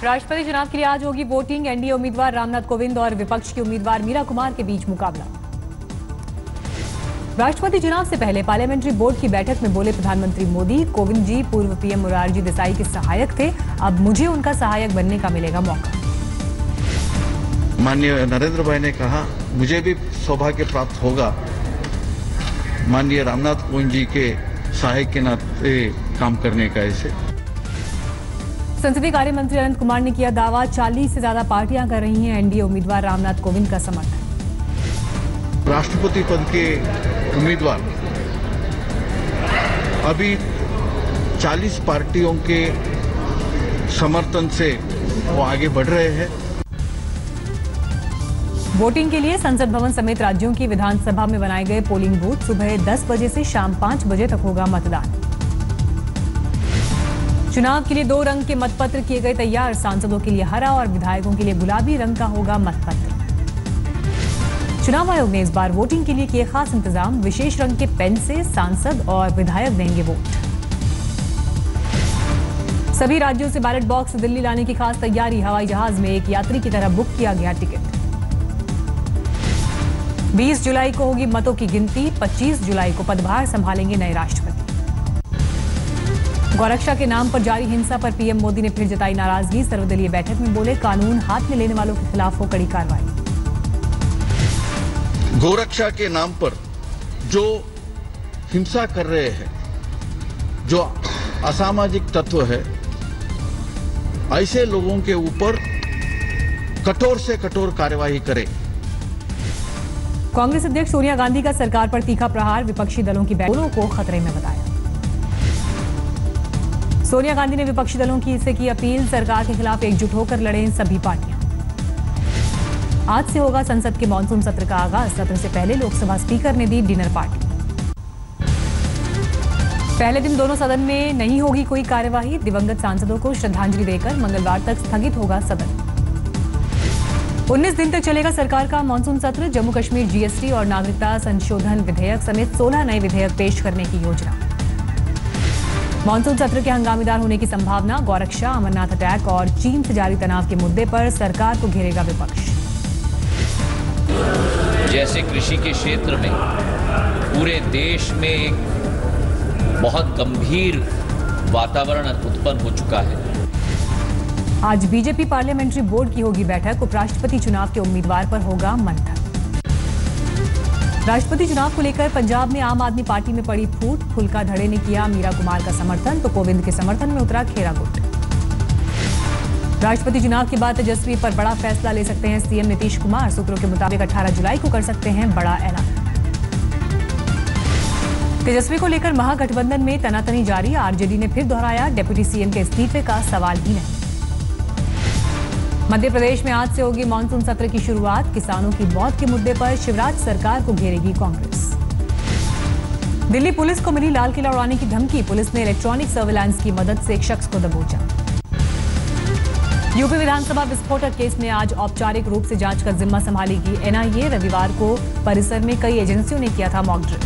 राष्ट्रपति चुनाव के लिए आज होगी वोटिंग। एनडीए उम्मीदवार रामनाथ कोविंद और विपक्ष के उम्मीदवार मीरा कुमार के बीच मुकाबला। राष्ट्रपति चुनाव से पहले पार्लियामेंट्री बोर्ड की बैठक में बोले प्रधानमंत्री मोदी, कोविंद जी पूर्व पीएम मोरारजी देसाई के सहायक थे, अब मुझे उनका सहायक बनने का मिलेगा मौका। माननीय नरेंद्र भाई ने कहा, मुझे भी सौभाग्य प्राप्त होगा माननीय रामनाथ कोविंद जी के सहायक के नाते काम करने का। ऐसे संसदीय कार्य मंत्री अनंत कुमार ने किया दावा, 40 से ज्यादा पार्टियां कर रही हैं एनडीए उम्मीदवार रामनाथ कोविंद का समर्थन। राष्ट्रपति पद के उम्मीदवार अभी 40 पार्टियों के समर्थन से वो आगे बढ़ रहे हैं। वोटिंग के लिए संसद भवन समेत राज्यों की विधानसभा में बनाए गए पोलिंग बूथ सुबह 10 बजे से शाम 5 बजे तक होगा मतदान। चुनाव के लिए 2 रंग के मतपत्र किए गए तैयार, सांसदों के लिए हरा और विधायकों के लिए गुलाबी रंग का होगा मतपत्र। चुनाव आयोग ने इस बार वोटिंग के लिए किए खास इंतजाम, विशेष रंग के पेन से सांसद और विधायक देंगे वोट। सभी राज्यों से बैलेट बॉक्स दिल्ली लाने की खास तैयारी, हवाई जहाज में एक यात्री की तरह बुक किया गया टिकट। 20 जुलाई को होगी मतों की गिनती, 25 जुलाई को पदभार संभालेंगे नए राष्ट्रपति। गौरक्षा के नाम पर जारी हिंसा पर पीएम मोदी ने फिर जताई नाराजगी, सर्वदलीय बैठक में बोले कानून हाथ में लेने वालों के खिलाफ हो कड़ी कार्रवाई। गौरक्षा के नाम पर जो हिंसा कर रहे हैं, जो असामाजिक तत्व है, ऐसे लोगों के ऊपर कठोर से कठोर कार्रवाई करें। कांग्रेस अध्यक्ष सोनिया गांधी का सरकार पर तीखा प्रहार, विपक्षी दलों की बैठकों को खतरे में बताया। सोनिया गांधी ने विपक्षी दलों से की अपील, सरकार के खिलाफ एकजुट होकर लड़ें सभी पार्टियां। आज से होगा संसद के मानसून सत्र का आगाज, सत्र से पहले लोकसभा स्पीकर ने दी डिनर पार्टी। पहले दिन दोनों सदन में नहीं होगी कोई कार्यवाही, दिवंगत सांसदों को श्रद्धांजलि देकर मंगलवार तक स्थगित होगा सदन। 19 दिन तक चलेगा सरकार का मानसून सत्र, जम्मू कश्मीर जीएसटी और नागरिकता संशोधन विधेयक समेत 16 नए विधेयक पेश करने की योजना। मानसून सत्र के हंगामेदार होने की संभावना, गौरक्षा, अमरनाथ अटैक और चीन से जारी तनाव के मुद्दे पर सरकार को घेरेगा विपक्ष। जैसे कृषि के क्षेत्र में पूरे देश में एक बहुत गंभीर वातावरण उत्पन्न हो चुका है। आज बीजेपी पार्लियामेंट्री बोर्ड की होगी बैठक, उपराष्ट्रपति चुनाव के उम्मीदवार पर होगा मंथन। राष्ट्रपति चुनाव को लेकर पंजाब में आम आदमी पार्टी में पड़ी फूट, फुल्का धड़े ने किया मीरा कुमार का समर्थन, तो कोविंद के समर्थन में उतरा खेरा गुट। राष्ट्रपति चुनाव के बाद तेजस्वी पर बड़ा फैसला ले सकते हैं सीएम नीतीश कुमार, सूत्रों के मुताबिक 18 जुलाई को कर सकते हैं बड़ा ऐलान। तेजस्वी को लेकर महागठबंधन में तनातनी जारी, आरजेडी ने फिर दोहराया डिप्टी सीएम के इस्तीफे का सवाल ही नहीं। मध्य प्रदेश में आज से होगी मानसून सत्र की शुरुआत, किसानों की मौत के मुद्दे पर शिवराज सरकार को घेरेगी कांग्रेस। दिल्ली पुलिस को मिली लाल किला उड़ाने की धमकी, पुलिस ने इलेक्ट्रॉनिक सर्विलांस की मदद से एक शख्स को दबोचा। यूपी विधानसभा विस्फोटक केस में आज औपचारिक रूप से जांच का जिम्मा संभालेगी एनआईए, रविवार को परिसर में कई एजेंसियों ने किया था मॉक ड्रिल।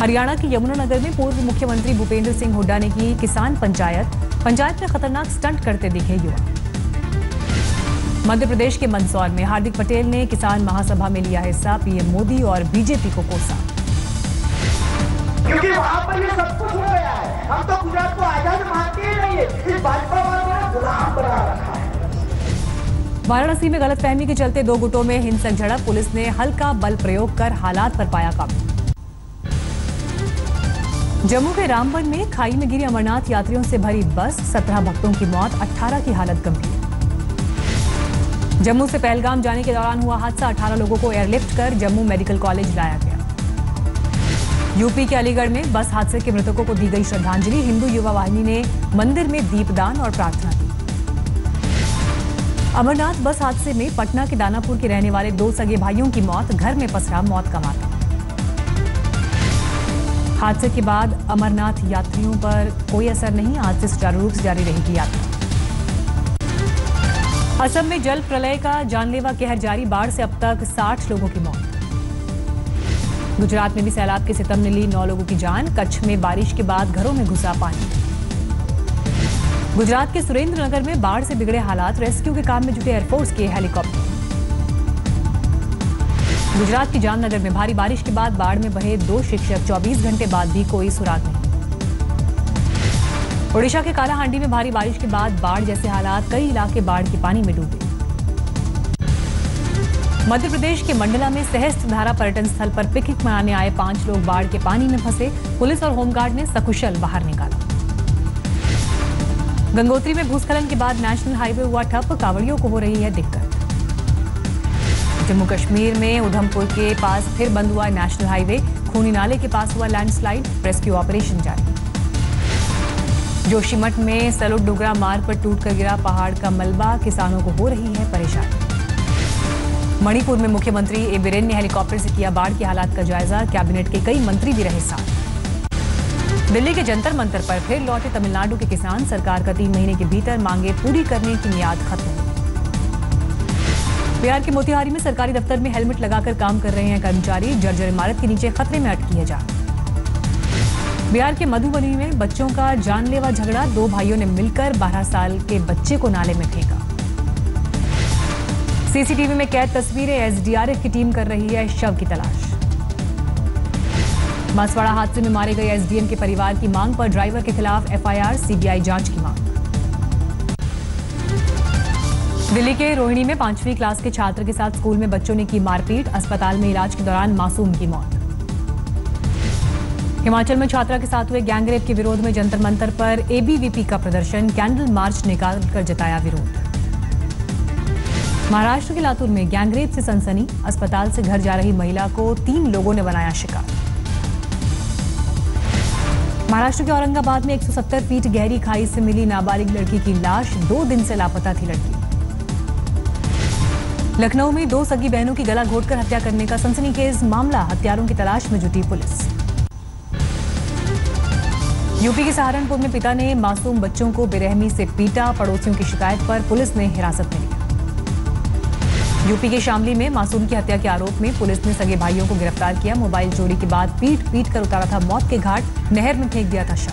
हरियाणा के यमुनानगर में पूर्व मुख्यमंत्री भूपेंद्र सिंह हुड्डा ने की किसान पंचायत में खतरनाक स्टंट करते दिखे युवा। मध्य प्रदेश के मंदसौर में हार्दिक पटेल ने किसान महासभा में लिया हिस्सा, पीएम मोदी और बीजेपी को कोसा। क्योंकि वहां पर ये सब कुछ हो गया है, हम तो गुजरात को आजाद मानते ही नहीं है, इस भाजपा वालों ने गुलाम बना रखा है। वाराणसी में गलतफहमी के चलते 2 गुटों में हिंसक झड़प, पुलिस ने हल्का बल प्रयोग कर हालात पर पाया काबू। जम्मू के रामबन में खाई में गिरी अमरनाथ यात्रियों से भरी बस, 17 भक्तों की मौत, 18 की हालत गंभीर। जम्मू से पहलगाम जाने के दौरान हुआ हादसा, 18 लोगों को एयरलिफ्ट कर जम्मू मेडिकल कॉलेज लाया गया। यूपी के अलीगढ़ में बस हादसे के मृतकों को दी गई श्रद्धांजलि, हिंदू युवा वाहिनी ने मंदिर में दीपदान और प्रार्थना की। अमरनाथ बस हादसे में पटना के दानापुर के रहने वाले 2 सगे भाइयों की मौत, घर में पसरा मौत का मातम। हादसे के बाद अमरनाथ यात्रियों पर कोई असर नहीं, आज से सुचारू रूप से जारी रहेगी यात्रा। असम में जल प्रलय का जानलेवा कहर जारी, बाढ़ से अब तक 60 लोगों की मौत। गुजरात में भी सैलाब के सितम ने ली 9 लोगों की जान, कच्छ में बारिश के बाद घरों में घुसा पानी। गुजरात के सुरेंद्रनगर में बाढ़ से बिगड़े हालात, रेस्क्यू के काम में जुटे एयरफोर्स के हेलीकॉप्टर। गुजरात के जामनगर में भारी बारिश के बाद बाढ़ में बहे 2 शिक्षक, 24 घंटे बाद भी कोई सुराग नहीं। ओडिशा के कालाहांडी में भारी बारिश के बाद बाढ़ जैसे हालात, कई इलाके बाढ़ के पानी में डूबे। मध्य प्रदेश के मंडला में सहस्त्रधारा पर्यटन स्थल पर पिकनिक मनाने आए 5 लोग बाढ़ के पानी में फंसे, पुलिस और होमगार्ड ने सकुशल बाहर निकाला। गंगोत्री में भूस्खलन के बाद नेशनल हाईवे हुआ ठप, कांवड़ियों को हो रही है दिक्कत। जम्मू कश्मीर में उधमपुर के पास फिर बंद हुआ नेशनल हाईवे, खूनी नाले के पास हुआ लैंडस्लाइड, रेस्क्यू ऑपरेशन जारी। जोशीमठ में सलुट डुगरा मार्ग पर टूटकर गिरा पहाड़ का मलबा, किसानों को हो रही है परेशानी। मणिपुर में मुख्यमंत्री ए बिरेन ने हेलीकॉप्टर से किया बाढ़ के हालात का जायजा, कैबिनेट के कई मंत्री भी रहे साथ। दिल्ली के जंतर मंतर पर फिर लौटे तमिलनाडु के किसान, सरकार का 3 महीने के भीतर मांगे पूरी करने की मियाद खत्म। बिहार के मोतिहारी में सरकारी दफ्तर में हेलमेट लगाकर काम कर रहे हैं कर्मचारी, जर्जर इमारत के नीचे खतरे में अटकी है जान। बिहार के मधुबनी में बच्चों का जानलेवा झगड़ा, 2 भाइयों ने मिलकर 12 साल के बच्चे को नाले में फेंका। सीसीटीवी में कैद तस्वीरें, एसडीआरएफ की टीम कर रही है शव की तलाश। बांसवाड़ा हादसे में मारे गए एसडीएम के परिवार की मांग पर ड्राइवर के खिलाफ एफआईआर, सीबीआई जांच की मांग। दिल्ली के रोहिणी में 5वीं क्लास के छात्र के साथ स्कूल में बच्चों ने की मारपीट, अस्पताल में इलाज के दौरान मासूम की मौत। हिमाचल में छात्रा के साथ हुए गैंगरेप के विरोध में जंतर मंतर पर एबीवीपी का प्रदर्शन, कैंडल मार्च निकालकर जताया विरोध। महाराष्ट्र के लातूर में गैंगरेप से सनसनी, अस्पताल से घर जा रही महिला को 3 लोगों ने बनाया शिकार। महाराष्ट्र के औरंगाबाद में 170 फीट गहरी खाई से मिली नाबालिग लड़की की लाश, 2 दिन से लापता थी लड़की। लखनऊ में 2 सगी बहनों की गला घोंटकर हत्या करने का सनसनीखेज मामला, हत्यारों की तलाश में जुटी पुलिस। यूपी के सहारनपुर में पिता ने मासूम बच्चों को बेरहमी से पीटा, पड़ोसियों की शिकायत पर पुलिस ने हिरासत में लिया। यूपी के शामली में मासूम की हत्या के आरोप में पुलिस ने सगे भाइयों को गिरफ्तार किया, मोबाइल चोरी के बाद पीट कर उतारा था मौत के घाट, नहर में फेंक दिया था शव।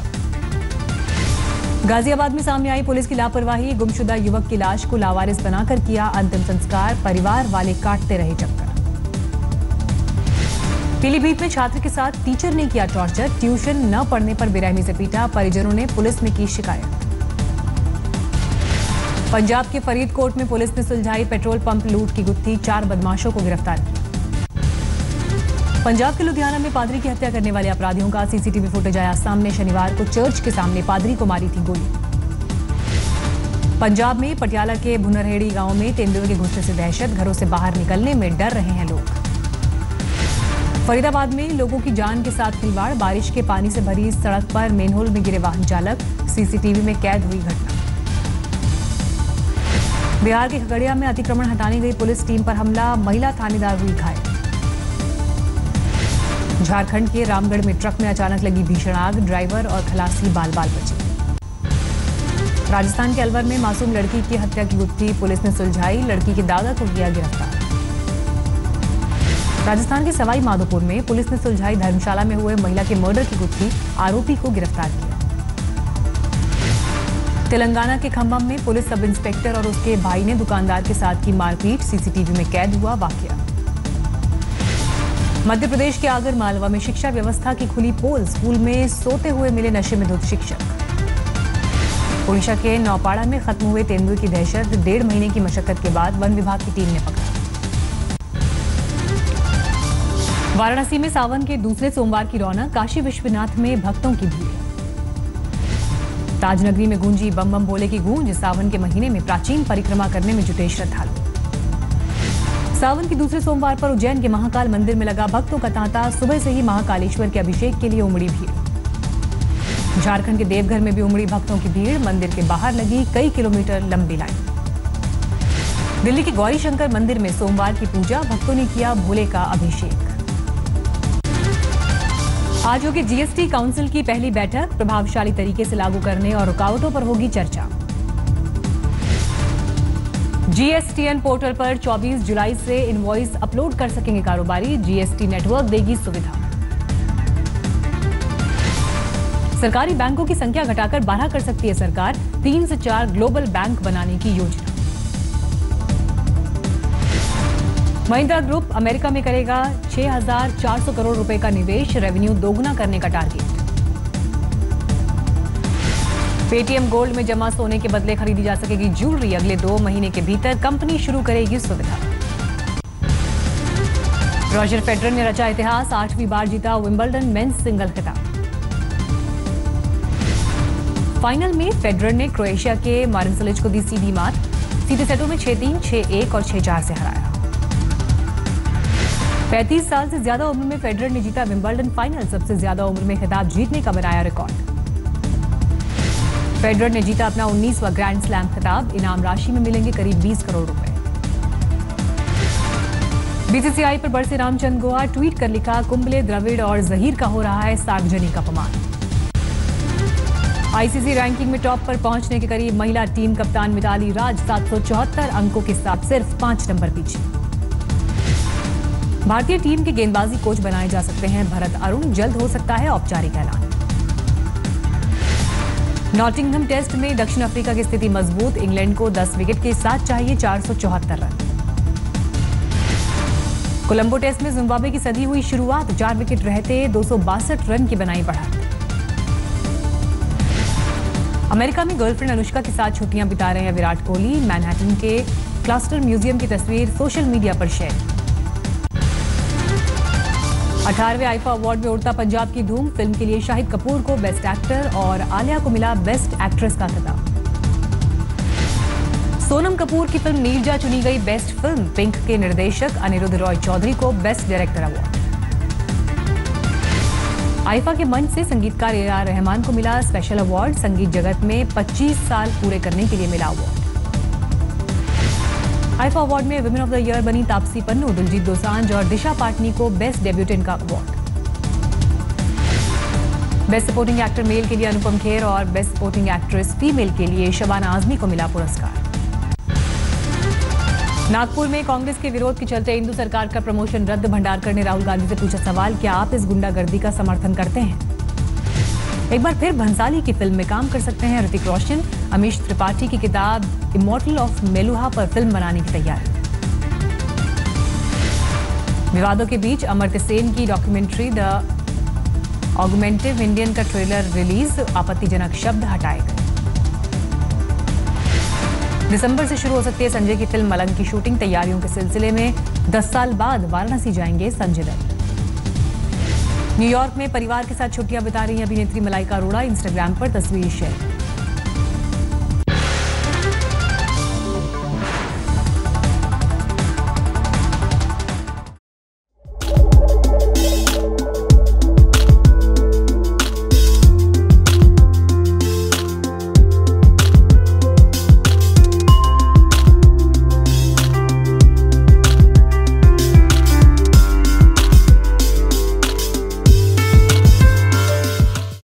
गाजियाबाद में सामने आई पुलिस की लापरवाही, गुमशुदा युवक की लाश को लावारिस बनाकर किया अंतिम संस्कार, परिवार वाले काटते रहे चक्कर। पीलीभीत में छात्र के साथ टीचर ने किया टॉर्चर, ट्यूशन न पढ़ने पर बेरहमी से पीटा, परिजनों ने पुलिस में की शिकायत। पंजाब के फरीदकोट में पुलिस ने सुलझाई पेट्रोल पंप लूट की गुत्थी, 4 बदमाशों को गिरफ्तार किया। पंजाब के लुधियाना में पादरी की हत्या करने वाले अपराधियों का सीसीटीवी फुटेज आया सामने, शनिवार को चर्च के सामने पादरी को मारी थी गोली। पंजाब में पटियाला के भुनरहेड़ी गांव में तेंदुए के घुसने से दहशत, घरों से बाहर निकलने में डर रहे हैं लोग। फरीदाबाद में लोगों की जान के साथ खिलवाड़, बारिश के पानी से भरी सड़क पर मेनहोल में गिरे वाहन चालक, सीसीटीवी में कैद हुई घटना। बिहार के खगड़िया में अतिक्रमण हटाने गई पुलिस टीम पर हमला, महिला थानेदार हुई घायल। झारखंड के रामगढ़ में ट्रक में अचानक लगी भीषण आग, ड्राइवर और खलासी बाल बाल बचे। राजस्थान के अलवर में मासूम लड़की की हत्या की गुत्थी पुलिस ने सुलझाई, लड़की के दादा को किया गिरफ्तार। राजस्थान के सवाई माधोपुर में पुलिस ने सुलझाई धर्मशाला में हुए महिला के मर्डर की गुत्थी, आरोपी को गिरफ्तार किया। तेलंगाना के खम्भम में पुलिस सब इंस्पेक्टर और उसके भाई ने दुकानदार के साथ की मारपीट, सीसीटीवी में कैद हुआ वाकया। मध्य प्रदेश के आगर मालवा में शिक्षा व्यवस्था की खुली पोल, स्कूल में सोते हुए मिले नशे में धुत शिक्षक। ओडिशा के नौपाड़ा में खत्म हुए तेंदुए की दहशत, 1.5 महीने की मशक्कत के बाद वन विभाग की टीम ने पकड़ा। वाराणसी में सावन के दूसरे सोमवार की रौनक, काशी विश्वनाथ में भक्तों की भीड़। ताजनगरी में गूंजी बम बम भोले की गूंज, सावन के महीने में प्राचीन परिक्रमा करने में जुटे श्रद्धालु। सावन के दूसरे सोमवार पर उज्जैन के महाकाल मंदिर में लगा भक्तों का तांता, सुबह से ही महाकालेश्वर के अभिषेक के लिए उमड़ी भीड़। झारखंड के देवघर में भी उमड़ी भक्तों की भीड़, मंदिर के बाहर लगी कई किलोमीटर लंबी लाइन। दिल्ली के गौरीशंकर मंदिर में सोमवार की पूजा, भक्तों ने किया भोले का अभिषेक। आज होगी जीएसटी काउंसिल की पहली बैठक, प्रभावशाली तरीके से लागू करने और रुकावटों पर होगी चर्चा। जीएसटीएन पोर्टल पर 24 जुलाई से इनवॉइस अपलोड कर सकेंगे कारोबारी, जीएसटी नेटवर्क देगी सुविधा। सरकारी बैंकों की संख्या घटाकर 12 कर सकती है सरकार, 3 से 4 ग्लोबल बैंक बनाने की योजना। महिंद्रा ग्रुप अमेरिका में करेगा 6,400 करोड़ रुपए का निवेश, रेवेन्यू दोगुना करने का टारगेट। पेटीएम गोल्ड में जमा सोने के बदले खरीदी जा सकेगी ज्वेलरी, अगले 2 महीने के भीतर कंपनी शुरू करेगी सुविधा। रॉजर फेडरर ने रचा इतिहास, 8वीं बार जीता विंबलडन मेंस सिंगल खिताब। फाइनल में फेडरर ने क्रोएशिया के मारिन सिलिच को दी सीधी मात, सीधे सेटों में 6-3, 6-1 और 6-4 से हराया। 35 साल से ज्यादा उम्र में फेडरर ने जीता विंबलडन फाइनल, सबसे ज्यादा उम्र में खिताब जीतने का बनाया रिकॉर्ड। फेडरर ने जीता अपना 19वां ग्रैंड स्लैम खिताब, इनाम राशि में मिलेंगे करीब 20 करोड़ रुपए। बीसीसीआई पर बरसे रामचंद्र गोहा, ट्वीट कर लिखा, कुंबले, द्रविड़ और जहीर का हो रहा है सार्वजनिक अपमान। आईसीसी रैंकिंग में टॉप पर पहुंचने के करीब महिला टीम कप्तान मिताली राज 774 अंकों के साथ सिर्फ 5 नंबर पीछे। भारतीय टीम के गेंदबाजी कोच बनाए जा सकते हैं भरत अरुण, जल्द हो सकता है औपचारिक ऐलान। नॉटिंघम टेस्ट में दक्षिण अफ्रीका की स्थिति मजबूत, इंग्लैंड को 10 विकेट के साथ चाहिए 474 रन। कोलंबो टेस्ट में जिम्बाब्वे की सधी हुई शुरुआत, 4 विकेट रहते 262 रन की बनाई बढ़त। अमेरिका में गर्लफ्रेंड अनुष्का के साथ छुट्टियां बिता रहे हैं विराट कोहली, मैनहट्टन के क्लस्टर म्यूजियम की तस्वीर सोशल मीडिया पर शेयर। 18वें आईफा अवार्ड में उड़ता पंजाब की धूम, फिल्म के लिए शाहिद कपूर को बेस्ट एक्टर और आलिया को मिला बेस्ट एक्ट्रेस का खिताब। सोनम कपूर की फिल्म नीरजा चुनी गई बेस्ट फिल्म, पिंक के निर्देशक अनिरुद्ध रॉय चौधरी को बेस्ट डायरेक्टर अवार्ड। आईफा के मंच से संगीतकार ए.आर. रहमान को मिला स्पेशल अवार्ड, संगीत जगत में 25 साल पूरे करने के लिए मिला अवार्ड। आईफा अवार्ड में वुमेन ऑफ द ईयर बनी तापसी पन्नू, दिलजीत दोसांझ और दिशा पाटनी को बेस्ट डेब्यूटेंट का award. Best supporting actor male के लिए अनुपम खेर और बेस्ट सपोर्टिंग एक्ट्रेस फीमेल के लिए शबाना आजमी को मिला पुरस्कार। नागपुर में कांग्रेस के विरोध के चलते इंदु सरकार का प्रमोशन रद्द, भंडारकर ने राहुल गांधी से पूछा सवाल, क्या आप इस गुंडागर्दी का समर्थन करते हैं? एक बार फिर भंसाली की फिल्म में काम कर सकते हैं ऋतिक रोशन, अमीश त्रिपाठी की किताब इमॉर्टल ऑफ मेलुहा पर फिल्म बनाने की तैयारी। विवादों के बीच अमर्त्य सेन की डॉक्यूमेंट्री द ऑगमेंटिव इंडियन का ट्रेलर रिलीज, आपत्तिजनक शब्द हटाए गए। दिसंबर से शुरू हो सकती है संजय की फिल्म मलंग की शूटिंग, तैयारियों के सिलसिले में 10 साल बाद वाराणसी जाएंगे संजय दत्त। न्यूयॉर्क में परिवार के साथ छुट्टियां बिता रही अभिनेत्री मलाइका अरोड़ा, इंस्टाग्राम पर तस्वीर शेयर।